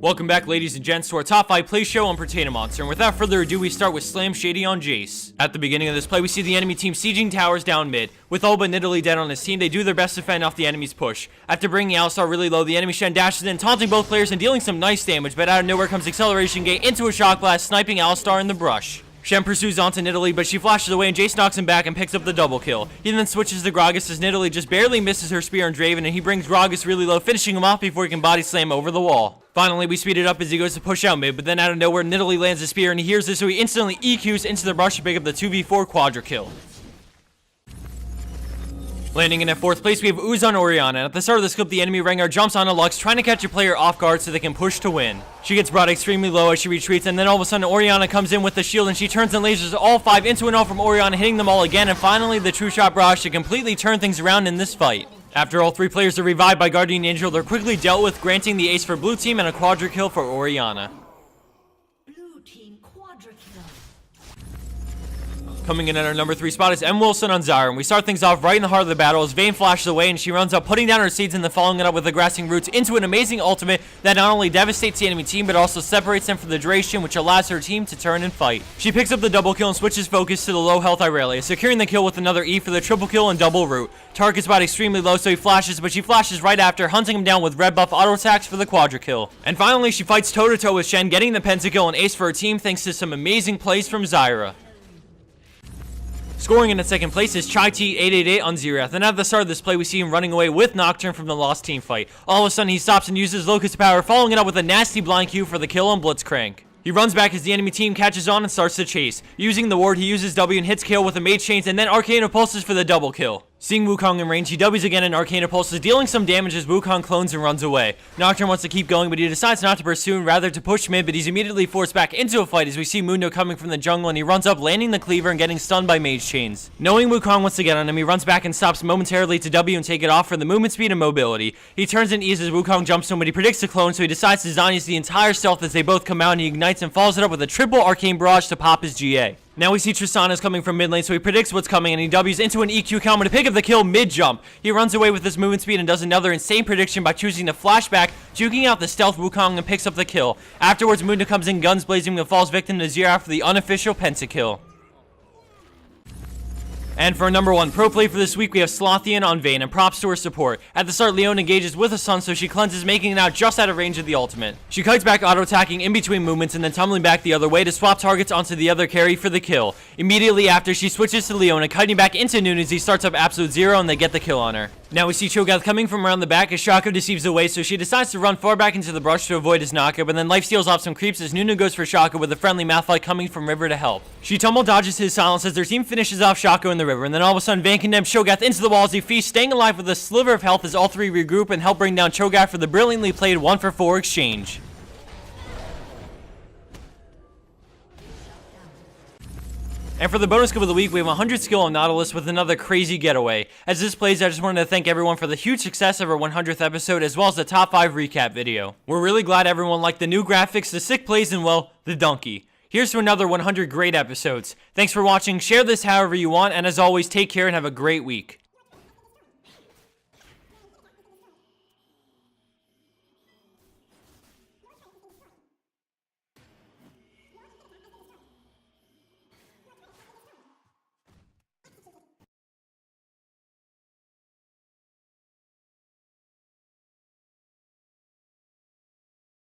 Welcome back, ladies and gents, to our top 5 play show on Potato Monster, and without further ado, we start with SlamShady on Jayce. At the beginning of this play, we see the enemy team sieging towers down mid. With all but Nautilus dead on his team, they do their best to fend off the enemy's push. After bringing Alistar really low, the enemy Shen dashes in, taunting both players and dealing some nice damage, but out of nowhere comes Acceleration Gate into a Shock Blast, sniping Alistar in the brush. Shen pursues onto Nautilus, but she flashes away and Jayce knocks him back and picks up the double kill. He then switches to Gragas as Nautilus just barely misses her spear on Draven, and he brings Gragas really low, finishing him off before he can body slam over the wall. Finally, we speed it up as he goes to push out mid, but then out of nowhere, Nautilus lands a spear and he hears this, so he instantly EQs into the brush to pick up the 2v4 quadra kill. Landing in at 4th place, we have Ooze on Orianna, and at the start of this clip, the enemy Rengar jumps on a Lux, trying to catch a player off guard so they can push to win. She gets brought extremely low as she retreats, and then all of a sudden, Orianna comes in with the shield, and she turns and lasers all 5 into an ult from Orianna, hitting them all again, and finally, the True Shot barrage to completely turn things around in this fight. After all 3 players are revived by Guardian Angel, they're quickly dealt with, granting the ace for blue team and a quadra kill for Orianna. Coming in at our number 3 spot is MWilson on Zyra, and we start things off right in the heart of the battle as Vayne flashes away and she runs up, putting down her seeds and then following it up with the grassing roots into an amazing ultimate that not only devastates the enemy team but also separates them for the duration, which allows her team to turn and fight. She picks up the double kill and switches focus to the low health Irelia, securing the kill with another E for the triple kill and double root. Target's spot extremely low, so he flashes, but she flashes right after, hunting him down with red buff auto attacks for the quadra kill. And finally, she fights toe-to-toe with Shen, getting the pentakill and ace for her team thanks to some amazing plays from Zyra. Scoring in at 2nd place is Chai-T888 on Xerath, and at the start of this play, we see him running away with Nocturne from the lost team fight. All of a sudden, he stops and uses Locust Power, following it up with a nasty blind Q for the kill on Blitzcrank. He runs back as the enemy team catches on and starts to chase. Using the ward, he uses W and hits kill with a Mage Chains, and then Arcane Pulses for the double kill. Seeing Wukong in range, he W's again and Arcane Pulses, dealing some damage as Wukong clones and runs away. Nocturne wants to keep going, but he decides not to pursue and rather to push mid, but he's immediately forced back into a fight as we see Mundo coming from the jungle, and he runs up, landing the cleaver and getting stunned by Mage Chains. Knowing Wukong wants to get on him, he runs back and stops momentarily to W and take it off for the movement speed and mobility. He turns and E's as Wukong jumps to him, but he predicts the clone, so he decides to Zhonya's the entire stealth as they both come out, and he ignites and follows it up with a triple Arcane Barrage to pop his GA. Now we see Tristana's coming from mid lane, so he predicts what's coming and he W's into an EQ combo to pick up the kill mid-jump. He runs away with his movement speed and does another insane prediction by choosing to flashback, juking out the stealth Wukong and picks up the kill. Afterwards, Mundo comes in guns blazing and falls victim to Xerath for the unofficial pentakill. And for our number 1 pro play for this week, we have Slothien on Vayne, and props to her support. At the start, Leon engages with a stun, so she cleanses, making it out just out of range of the ultimate. She kites back auto-attacking in between movements and then tumbling back the other way to swap targets onto the other carry for the kill. Immediately after, she switches to Leon and kiting back into Noon as he starts up Absolute Zero and they get the kill on her. Now we see Cho'Gath coming from around the back as Shaco deceives away, so she decides to run far back into the brush to avoid his knockup, but then life steals off some creeps as Nunu goes for Shaco with a friendly Malphite coming from River to help. She tumble dodges his silence as their team finishes off Shaco in the river, and then all of a sudden Vayne condemns Cho'Gath into the wall as he feasts, staying alive with a sliver of health as all 3 regroup and help bring down Cho'Gath for the brilliantly played 1-for-4 exchange. And for the bonus clip of the week, we have 100 skill on Nautilus with another crazy getaway. As this plays, I just wanted to thank everyone for the huge success of our 100th episode, as well as the top 5 recap video. We're really glad everyone liked the new graphics, the sick plays, and well, the donkey. Here's to another 100 great episodes. Thanks for watching, share this however you want, and as always, take care and have a great week.